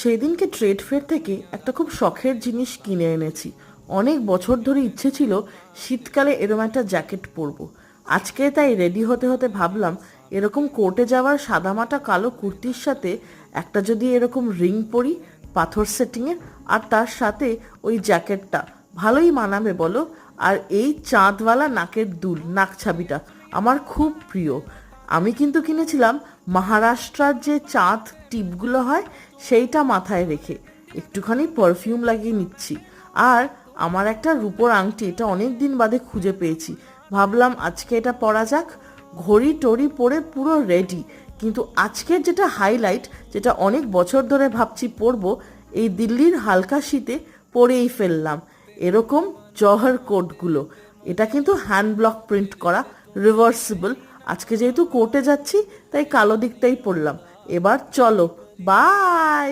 সেই দিনকে trade fair থেকে একটা খুব শখের জিনিস কিনে এনেছি। অনেক বছর ধরে ইচ্ছে ছিল শীতকালে এরকম একটা জ্যাকেট পরবো। আজকে তাই রেডি হতে হতে ভাবলাম এরকম কোর্টে যাওয়ার সাদামাটা কালো কুর্তির সাথে একটা যদি এরকম রিং পরি পাথর সেটিংয়ের, আর তার সাথে ওই জ্যাকেটটা ভালোই মানাবে বলো। আর এই চাঁদওয়ালা নাকের দুল, নাকছাবিটা আমার খুব প্রিয়। আমি কিন্তু কিনেছিলাম মহারাষ্ট্রার যে চাঁদ টিপগুলো হয় সেইটা মাথায় রেখে। একটুখানি পারফিউম লাগিয়ে নিচ্ছি। আর আমার একটা রূপোর আংটি, এটা অনেক দিন বাদে খুঁজে পেয়েছি, ভাবলাম আজকে এটা পরা যাক। ঘড়ি টড়ি পরে পুরো রেডি। কিন্তু আজকের যেটা হাইলাইট, যেটা অনেক বছর ধরে ভাবছি পরবো, এই দিল্লির হালকা শীতে পরেই ফেললাম এরকম জহর কোটগুলো। এটা কিন্তু হ্যান্ড ব্লক প্রিন্ট করা, রিভার্সিবল। আজকে যেহেতু কোর্টে যাচ্ছি তাই কালো দিকটাই পরলাম। এবার চলো, বাই।